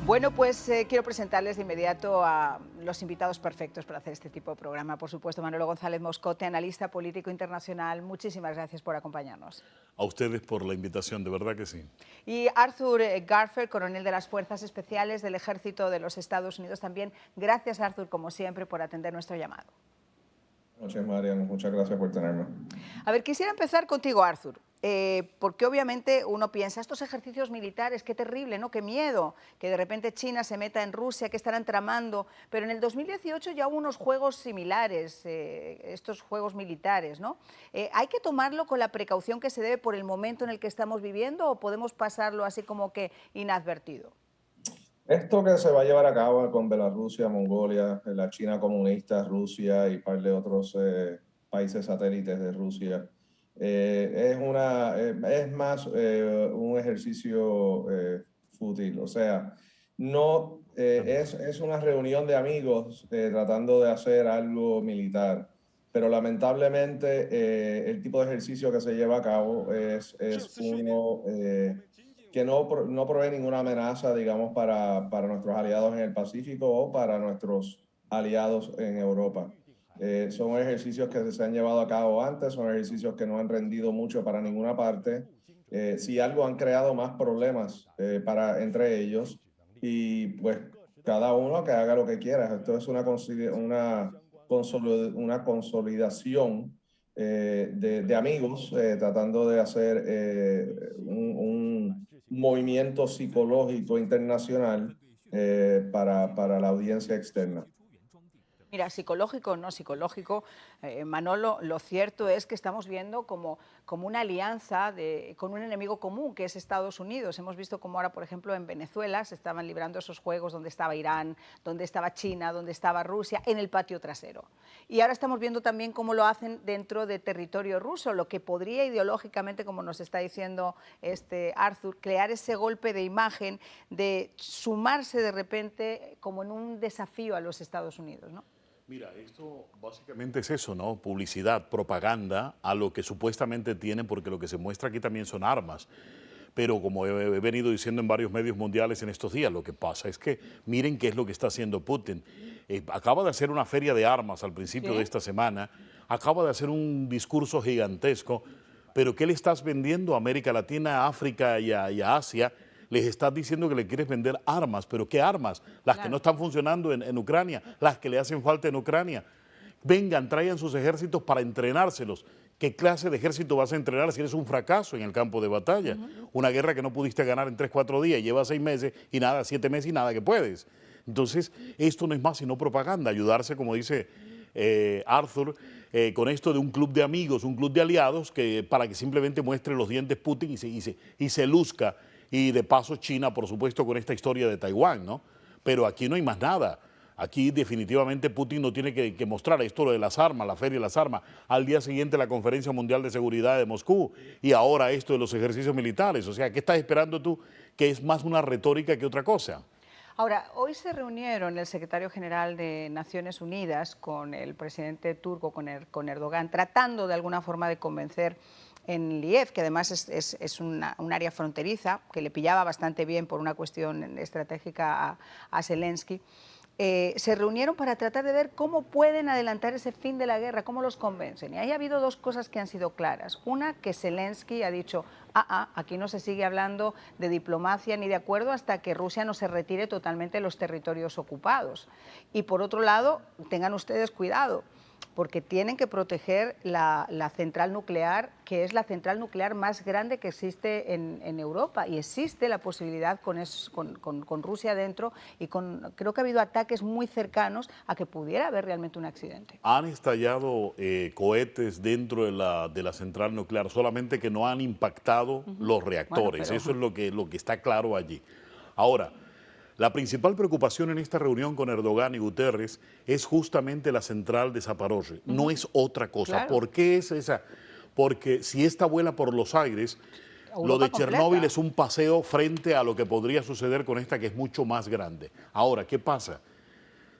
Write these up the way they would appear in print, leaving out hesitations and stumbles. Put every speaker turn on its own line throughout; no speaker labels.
Bueno, pues quiero presentarles de inmediato a los invitados perfectos para hacer este tipo de programa. Por supuesto, Manolo González Moscote, analista político internacional. Muchísimas gracias por acompañarnos.
A ustedes por la invitación, de verdad que sí.
Y Arthur Garfer, coronel de las Fuerzas Especiales del Ejército de los Estados Unidos también. Gracias, Arthur, como siempre, por atender nuestro llamado.
Buenas noches, Marian. Muchas gracias por tenerme.
A ver, quisiera empezar contigo, Arthur, porque obviamente uno piensa, estos ejercicios militares, qué terrible, ¿no? Qué miedo, que de repente China se meta en Rusia, que estarán tramando, pero en el 2018 ya hubo unos juegos similares, estos juegos militares, ¿no? ¿Hay que tomarlo con la precaución que se debe por el momento en el que estamos viviendo o podemos pasarlo así como que inadvertido?
Esto que se va a llevar a cabo con Bielorrusia, Mongolia, la China comunista, Rusia y un par de otros países satélites de Rusia, es más un ejercicio fútil. O sea, no es una reunión de amigos tratando de hacer algo militar, pero lamentablemente el tipo de ejercicio que se lleva a cabo es uno que no provee ninguna amenaza, digamos, para nuestros aliados en el Pacífico o para nuestros aliados en Europa. Son ejercicios que se han llevado a cabo antes, son ejercicios que no han rendido mucho para ninguna parte. Si algo han creado más problemas entre ellos y pues cada uno que haga lo que quiera. Esto es una consolidación de amigos tratando de hacer un movimiento psicológico internacional para la audiencia externa.
Mira, psicológico o no psicológico, Manolo, lo cierto es que estamos viendo como una alianza con un enemigo común, que es Estados Unidos. Hemos visto cómo ahora, por ejemplo, en Venezuela se estaban librando esos juegos donde estaba Irán, donde estaba China, donde estaba Rusia, en el patio trasero. Y ahora estamos viendo también cómo lo hacen dentro de territorio ruso, lo que podría ideológicamente, como nos está diciendo Arthur, crear ese golpe de imagen de sumarse de repente como en un desafío a los Estados Unidos, ¿no?
Mira, esto básicamente es eso, ¿no? Publicidad, propaganda a lo que supuestamente tienen, porque lo que se muestra aquí también son armas. Pero como he venido diciendo en varios medios mundiales en estos días, lo que pasa es que miren qué es lo que está haciendo Putin. Acaba de hacer una feria de armas al principio de esta semana, acaba de hacer un discurso gigantesco, pero ¿qué le estás vendiendo a América Latina, a África y a Asia? Les estás diciendo que le quieres vender armas, pero ¿qué armas? Las que no están funcionando en Ucrania, las que le hacen falta en Ucrania. Vengan, traigan sus ejércitos para entrenárselos. ¿Qué clase de ejército vas a entrenar si eres un fracaso en el campo de batalla? Una guerra que no pudiste ganar en 3, 4 días, lleva 6 meses y nada, 7 meses y nada que puedes. Entonces, esto no es más sino propaganda, ayudarse, como dice Arthur, con esto de un club de amigos, un club de aliados, para que simplemente muestre los dientes Putin y se luzca. Y de paso China, por supuesto, con esta historia de Taiwán, ¿no? Pero aquí no hay más nada. Aquí definitivamente Putin no tiene que mostrar esto de las armas, la feria de las armas. Al día siguiente la Conferencia Mundial de Seguridad de Moscú y ahora esto de los ejercicios militares. O sea, ¿qué estás esperando tú? Que es más una retórica que otra cosa.
Ahora, hoy se reunieron el secretario general de Naciones Unidas con el presidente turco, con Erdogan, tratando de alguna forma de convencer en Liev, que además es un área fronteriza, que le pillaba bastante bien por una cuestión estratégica a Zelensky. Se reunieron para tratar de ver cómo pueden adelantar ese fin de la guerra, cómo los convencen. Y ahí ha habido dos cosas que han sido claras. Una, que Zelensky ha dicho, aquí no se sigue hablando de diplomacia ni de acuerdo hasta que Rusia no se retire totalmente de los territorios ocupados. Y por otro lado, tengan ustedes cuidado, porque tienen que proteger la central nuclear, que es la central nuclear más grande que existe en Europa, y existe la posibilidad con Rusia dentro, y creo que ha habido ataques muy cercanos a que pudiera haber realmente un accidente.
Han estallado cohetes dentro de la central nuclear, solamente que no han impactado los reactores. Bueno, eso es lo que está claro allí. Ahora, la principal preocupación en esta reunión con Erdogan y Guterres es justamente la central de Zaporozhye, no es otra cosa. Claro. ¿Por qué es esa? Porque si esta vuela por los aires, lo de Chernóbil es un paseo frente a lo que podría suceder con esta, que es mucho más grande. Ahora, ¿qué pasa?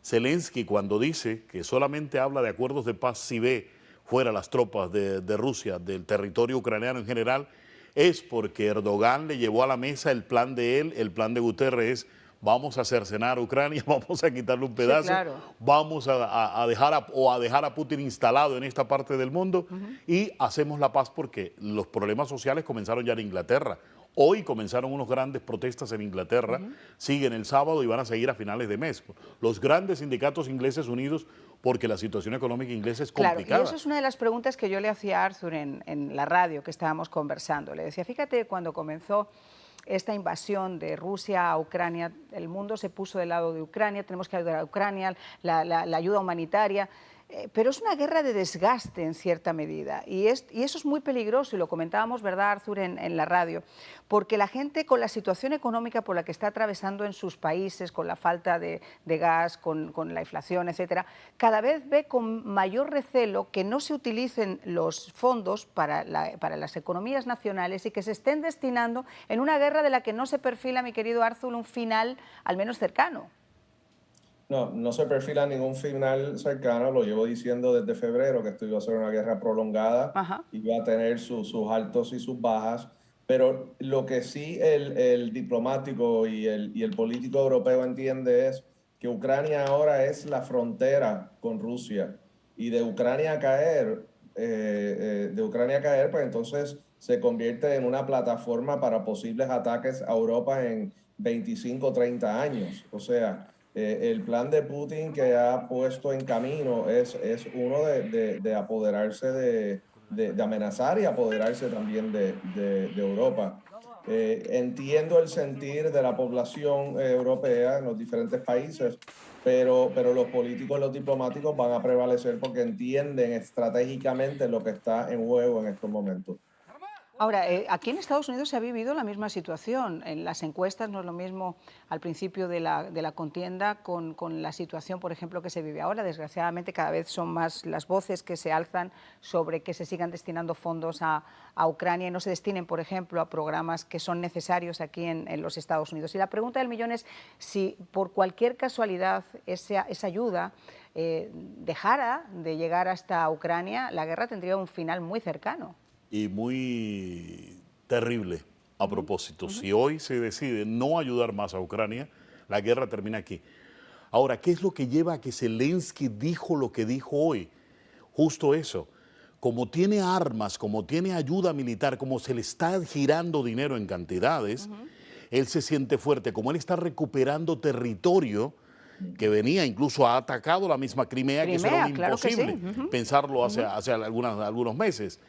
Zelensky, cuando dice que solamente habla de acuerdos de paz si ve fuera las tropas de Rusia, del territorio ucraniano en general, es porque Erdogan le llevó a la mesa el plan de él, el plan de Guterres, vamos a cercenar a Ucrania, vamos a quitarle un
Sí,
pedazo,
claro.
vamos a dejar a Putin instalado en esta parte del mundo y hacemos la paz porque los problemas sociales comenzaron ya en Inglaterra. Hoy comenzaron unos grandes protestas en Inglaterra, siguen el sábado y van a seguir a finales de mes. Los grandes sindicatos ingleses unidos porque la situación económica inglesa es
Claro,
complicada.
y eso es una de las preguntas que yo le hacía a Arthur en la radio que estábamos conversando. Le decía, fíjate, cuando comenzó esta invasión de Rusia a Ucrania, el mundo se puso del lado de Ucrania, tenemos que ayudar a Ucrania, la ayuda humanitaria, pero es una guerra de desgaste en cierta medida y eso es muy peligroso y lo comentábamos, ¿verdad, Arthur, en la radio? Porque la gente con la situación económica por la que está atravesando en sus países, con la falta de gas, con la inflación, etcétera, cada vez ve con mayor recelo que no se utilicen los fondos para las economías nacionales y que se estén destinando en una guerra de la que no se perfila, mi querido Arthur, un final al menos cercano.
No, no se perfila ningún final cercano, lo llevo diciendo desde febrero, que esto iba a ser una guerra prolongada,
Ajá.
iba a tener sus altos y sus bajas, pero lo que sí el diplomático y el político europeo entiende es que Ucrania ahora es la frontera con Rusia y de Ucrania a caer, pues entonces se convierte en una plataforma para posibles ataques a Europa en 25 o 30 años. O sea, el plan de Putin que ha puesto en camino es uno de apoderarse de amenazar y apoderarse también de Europa. Entiendo el sentir de la población europea en los diferentes países, pero los políticos y los diplomáticos van a prevalecer porque entienden estratégicamente lo que está en juego en estos momentos.
Ahora, aquí en Estados Unidos se ha vivido la misma situación. En las encuestas no es lo mismo al principio de la contienda con la situación, por ejemplo, que se vive ahora. Desgraciadamente, cada vez son más las voces que se alzan sobre que se sigan destinando fondos a Ucrania y no se destinen, por ejemplo, a programas que son necesarios aquí en los Estados Unidos. Y la pregunta del millón es si por cualquier casualidad esa ayuda dejara de llegar hasta Ucrania, la guerra tendría un final muy cercano.
Y muy terrible a propósito. Si hoy se decide no ayudar más a Ucrania, la guerra termina aquí. Ahora, ¿qué es lo que lleva a que Zelensky dijo lo que dijo hoy? Justo eso. Como tiene armas, como tiene ayuda militar, como se le está girando dinero en cantidades, él se siente fuerte. Como él está recuperando territorio que venía, incluso ha atacado la misma Crimea, que eso era un
Claro que sí.
imposible pensarlo hace algunos meses.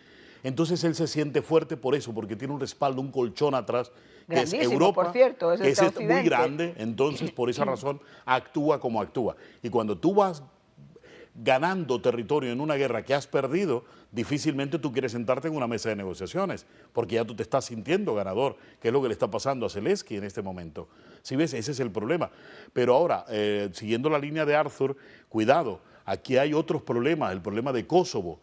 Entonces él se siente fuerte por eso, porque tiene un respaldo, un colchón atrás, que es
Grandísimo,
Europa,
por cierto,
que
este
es muy
Occidente.
grande, entonces por esa razón actúa como actúa. Y cuando tú vas ganando territorio en una guerra que has perdido, difícilmente tú quieres sentarte en una mesa de negociaciones, porque ya tú te estás sintiendo ganador, que es lo que le está pasando a Zelensky en este momento. Si ves, ese es el problema. Pero ahora, siguiendo la línea de Arthur, cuidado, aquí hay otros problemas, el problema de Kosovo.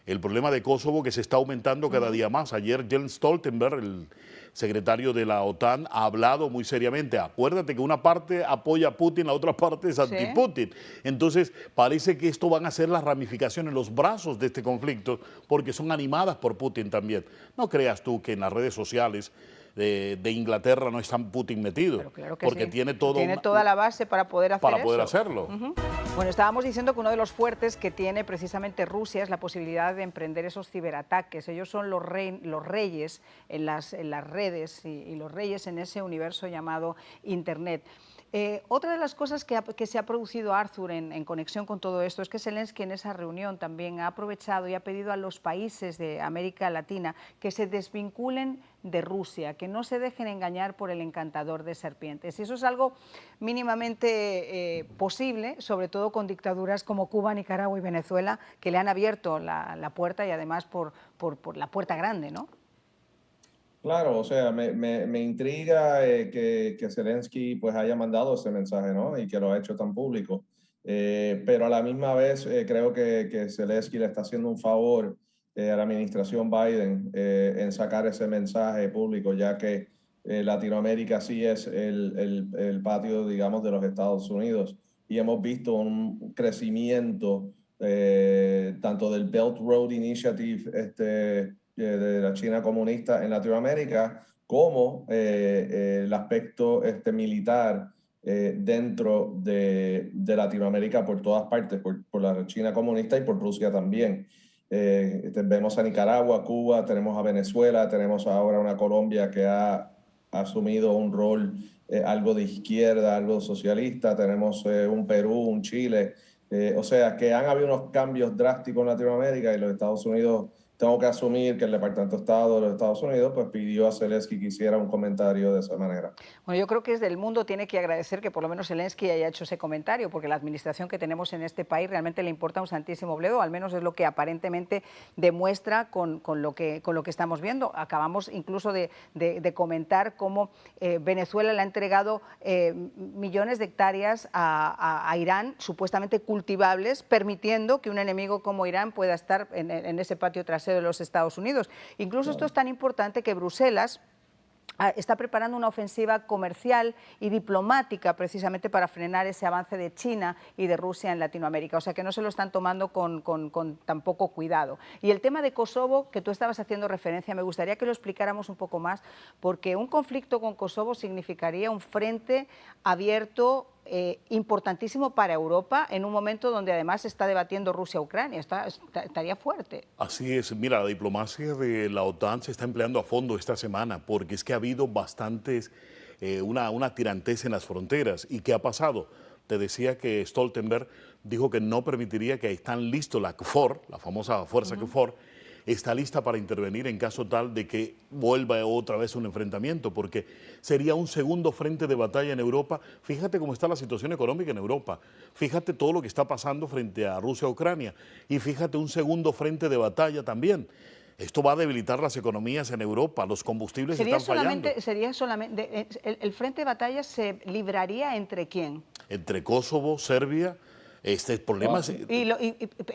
El problema de Kosovo que se está aumentando cada día más. Ayer Jens Stoltenberg, el secretario de la OTAN, ha hablado muy seriamente. Acuérdate que una parte apoya a Putin, la otra parte es anti-Putin. Entonces, parece que esto van a ser las ramificaciones, los brazos de este conflicto, porque son animadas por Putin también. No creas tú que en las redes sociales de Inglaterra no está Putin metido,
Pero claro que
porque
sí.
tiene
toda la base para poder
hacerlo.
Bueno, estábamos diciendo que uno de los fuertes que tiene precisamente Rusia es la posibilidad de emprender esos ciberataques. Ellos son los reyes en las redes y los reyes en ese universo llamado Internet. Otra de las cosas que se ha producido, Arthur, en conexión con todo esto, es que Zelensky en esa reunión también ha aprovechado y ha pedido a los países de América Latina que se desvinculen de Rusia, que no se dejen engañar por el encantador de serpientes. Y eso es algo mínimamente posible, sobre todo con dictaduras como Cuba, Nicaragua y Venezuela, que le han abierto la puerta y además por la puerta grande, ¿no?
Claro, o sea, me intriga que Zelensky pues haya mandado ese mensaje, ¿no? Y que lo ha hecho tan público. Pero a la misma vez creo que Zelensky le está haciendo un favor a la administración Biden en sacar ese mensaje público, ya que Latinoamérica sí es el patio, digamos, de los Estados Unidos. Y hemos visto un crecimiento tanto del Belt Road Initiative, de la China comunista en Latinoamérica, como el aspecto militar dentro de Latinoamérica por todas partes, por la China comunista y por Rusia también. Vemos a Nicaragua, Cuba, tenemos a Venezuela, tenemos ahora una Colombia que ha asumido un rol algo de izquierda, algo socialista, tenemos un Perú, un Chile, o sea que han habido unos cambios drásticos en Latinoamérica y los Estados Unidos, tengo que asumir que el Departamento de Estado de los Estados Unidos pues pidió a Zelensky que hiciera un comentario de esa manera.
Bueno, yo creo que desde el mundo tiene que agradecer que por lo menos Zelensky haya hecho ese comentario, porque la administración que tenemos en este país realmente le importa un santísimo bledo, al menos es lo que aparentemente demuestra con lo que estamos viendo. Acabamos incluso de comentar cómo Venezuela le ha entregado millones de hectáreas a Irán, supuestamente cultivables, permitiendo que un enemigo como Irán pueda estar en ese patio trasero de los Estados Unidos. Incluso esto es tan importante que Bruselas está preparando una ofensiva comercial y diplomática precisamente para frenar ese avance de China y de Rusia en Latinoamérica. O sea que no se lo están tomando con tan poco cuidado. Y el tema de Kosovo, que tú estabas haciendo referencia, me gustaría que lo explicáramos un poco más, porque un conflicto con Kosovo significaría un frente abierto importantísimo para Europa en un momento donde además se está debatiendo Rusia-Ucrania. Estaría fuerte.
Así es, mira, la diplomacia de la OTAN se está empleando a fondo esta semana porque es que ha habido bastantes, una tirantez en las fronteras. ¿Y qué ha pasado? Te decía que Stoltenberg dijo que no permitiría, que están listos, la KFOR, la famosa fuerza KFOR, está lista para intervenir en caso tal de que vuelva otra vez un enfrentamiento, porque sería un segundo frente de batalla en Europa. Fíjate cómo está la situación económica en Europa, fíjate todo lo que está pasando frente a Rusia, Ucrania, y fíjate un segundo frente de batalla también. Esto va a debilitar las economías en Europa, los combustibles están fallando.
¿El frente de batalla se libraría entre quién?
Entre Kosovo, Serbia. Este problema es...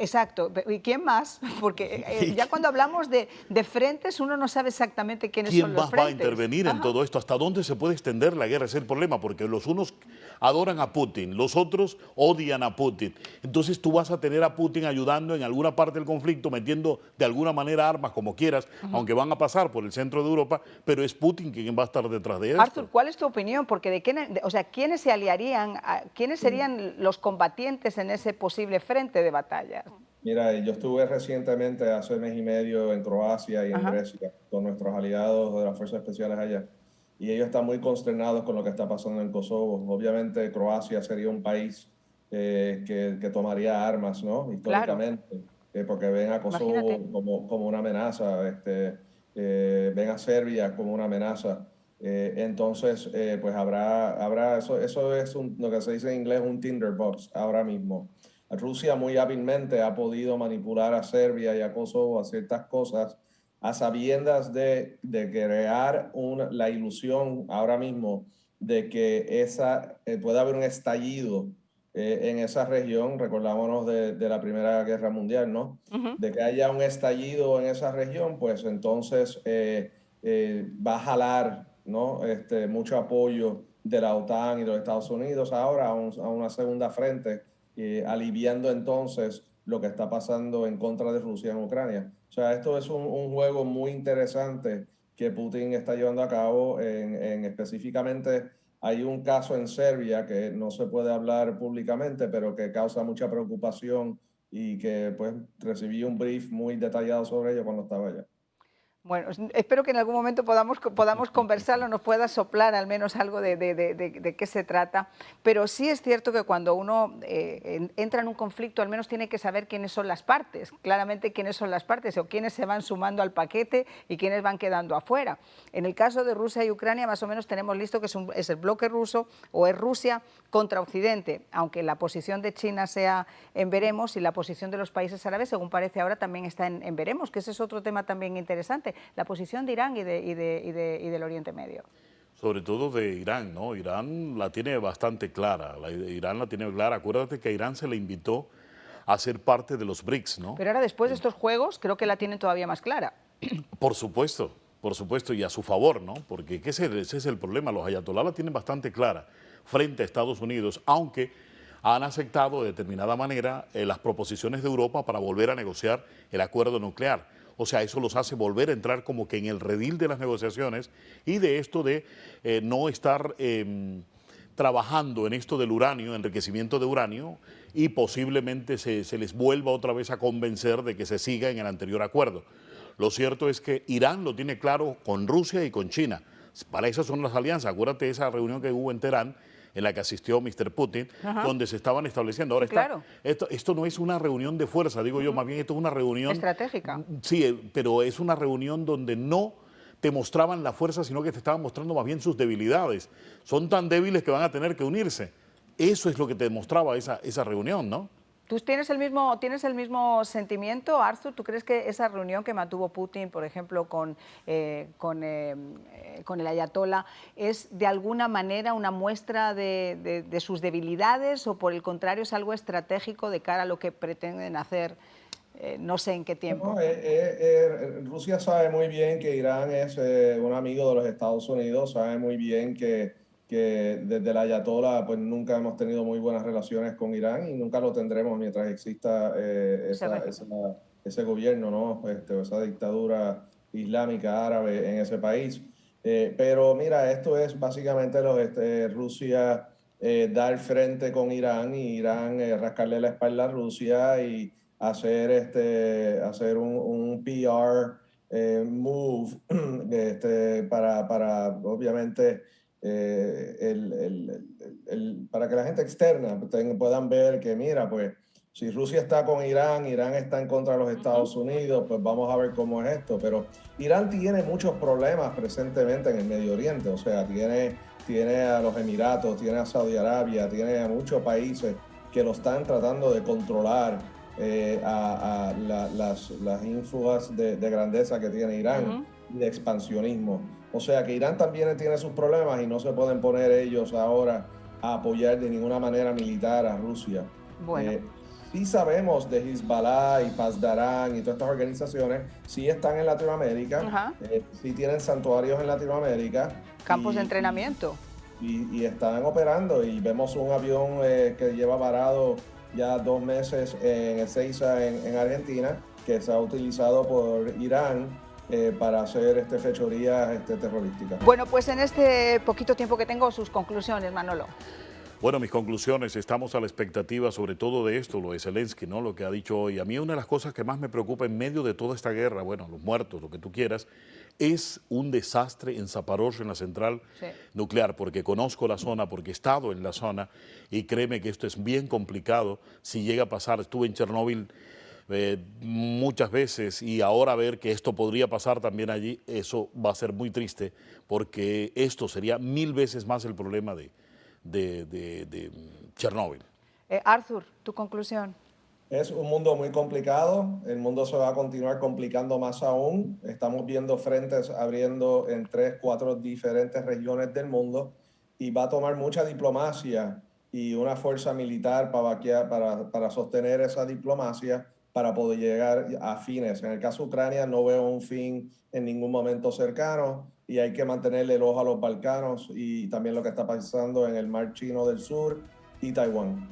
Exacto. ¿Y quién más? Porque ya cuando hablamos de frentes, uno no sabe exactamente quiénes son los frentes.
¿Quién más va a intervenir en todo esto? ¿Hasta dónde se puede extender la guerra? Ese es el problema, porque los unos adoran a Putin, los otros odian a Putin. Entonces tú vas a tener a Putin ayudando en alguna parte del conflicto, metiendo de alguna manera armas, como quieras, aunque van a pasar por el centro de Europa, pero es Putin quien va a estar detrás de esto.
Arthur, ¿cuál es tu opinión? Porque ¿quiénes se aliarían? ¿Quiénes serían los combatientes en ese posible frente de batalla?
Mira, yo estuve recientemente, hace mes y medio, en Croacia y en Grecia, con nuestros aliados de las fuerzas especiales allá, y ellos están muy consternados con lo que está pasando en Kosovo. Obviamente Croacia sería un país que tomaría armas, ¿no? Históricamente, claro. Porque ven a Kosovo como una amenaza, ven a Serbia como una amenaza. Entonces, pues habrá eso es lo que se dice en inglés un tinderbox ahora mismo. Rusia muy hábilmente ha podido manipular a Serbia y a Kosovo a ciertas cosas a sabiendas de crear la ilusión ahora mismo de que puede haber un estallido en esa región. Recordámonos de la Primera Guerra Mundial, ¿no? De que haya un estallido en esa región, pues entonces va a jalar, ¿no? Mucho apoyo de la OTAN y de los Estados Unidos ahora a una segunda frente, aliviando entonces lo que está pasando en contra de Rusia en Ucrania. O sea, esto es un juego muy interesante que Putin está llevando a cabo. Específicamente hay un caso en Serbia que no se puede hablar públicamente, pero que causa mucha preocupación y que pues recibí un brief muy detallado sobre ello cuando estaba allá.
Bueno, espero que en algún momento podamos conversarlo, nos pueda soplar al menos algo de qué se trata, pero sí es cierto que cuando uno entra en un conflicto al menos tiene que saber quiénes son las partes, claramente quiénes son las partes o quiénes se van sumando al paquete y quiénes van quedando afuera. En el caso de Rusia y Ucrania más o menos tenemos listo que es el bloque ruso o es Rusia contra Occidente, aunque la posición de China sea en veremos y la posición de los países árabes, según parece ahora, también está en veremos, que ese es otro tema también interesante. La posición de Irán y del Oriente Medio.
Sobre todo de Irán, ¿no? Irán la tiene bastante clara, Irán la tiene clara. Acuérdate que a Irán se le invitó a ser parte de los BRICS, ¿no?
Pero ahora después de estos juegos creo que la tienen todavía más clara.
Por supuesto, y a su favor, ¿no? Porque ese es el problema, los ayatolás la tienen bastante clara frente a Estados Unidos, aunque han aceptado de determinada manera las proposiciones de Europa para volver a negociar el acuerdo nuclear. O sea, eso los hace volver a entrar como que en el redil de las negociaciones y de esto de no estar trabajando en esto del uranio, enriquecimiento de uranio, y posiblemente se les vuelva otra vez a convencer de que se siga en el anterior acuerdo. Lo cierto es que Irán lo tiene claro con Rusia y con China. Para eso son las alianzas. Acuérdate de esa reunión que hubo en Teherán, en la que asistió Mr. Putin, donde se estaban estableciendo. Ahora,
Sí, claro.
esto no es una reunión de fuerza, digo yo, más bien esto es una reunión
Estratégica.
Sí, pero es una reunión donde no te mostraban la fuerza, sino que te estaban mostrando más bien sus debilidades. Son tan débiles que van a tener que unirse. Eso es lo que te demostraba esa reunión, ¿no?
¿Tú tienes el mismo sentimiento, Arthur? ¿Tú crees que esa reunión que mantuvo Putin, por ejemplo, con el ayatolá, es de alguna manera una muestra de sus debilidades o, por el contrario, es algo estratégico de cara a lo que pretenden hacer no sé en qué tiempo?
No, Rusia sabe muy bien que Irán es un amigo de los Estados Unidos, sabe muy bien que desde el Ayatollah pues nunca hemos tenido muy buenas relaciones con Irán y nunca lo tendremos mientras exista ese gobierno, ¿no? Esa dictadura islámica árabe en ese país. Pero mira, esto es básicamente Rusia dar frente con Irán y Irán rascarle la espalda a Rusia y hacer un PR move para obviamente para que la gente externa puedan ver que mira, pues si Rusia está con Irán, Irán está en contra de los Estados Unidos, pues vamos a ver cómo es esto. Pero Irán tiene muchos problemas presentemente en el Medio Oriente, o sea, tiene a los Emiratos, tiene a Saudi Arabia, tiene a muchos países que lo están tratando de controlar las ínfugas de grandeza que tiene Irán y de expansionismo. O sea que Irán también tiene sus problemas y no se pueden poner ellos ahora a apoyar de ninguna manera militar a Rusia.
Bueno.
Sí sabemos de Hezbollah y Pasdarán y todas estas organizaciones, sí están en Latinoamérica, sí tienen santuarios en Latinoamérica.
Campos de entrenamiento.
Y están operando y vemos un avión que lleva varado ya 2 meses en Ezeiza, en Argentina, que se ha utilizado por Irán para hacer fechorías terrorísticas.
Bueno, pues en este poquito tiempo que tengo, sus conclusiones, Manolo.
Bueno, mis conclusiones, estamos a la expectativa sobre todo de esto, lo de Zelensky, ¿no? Lo que ha dicho hoy. A mí una de las cosas que más me preocupa en medio de toda esta guerra, bueno, los muertos, lo que tú quieras, es un desastre en Zaporozhye, en la central nuclear, porque conozco la zona, porque he estado en la zona y créeme que esto es bien complicado si llega a pasar. Estuve en Chernóbil muchas veces y ahora ver que esto podría pasar también allí, eso va a ser muy triste porque esto sería 1000 veces más el problema de Chernóbil.
Arthur, tu conclusión.
Es un mundo muy complicado, el mundo se va a continuar complicando más aún. Estamos viendo frentes abriendo en 3, 4 diferentes regiones del mundo y va a tomar mucha diplomacia y una fuerza militar para sostener esa diplomacia para poder llegar a fines. En el caso de Ucrania no veo un fin en ningún momento cercano y hay que mantenerle el ojo a los Balcanos y también lo que está pasando en el Mar Chino del Sur y Taiwán.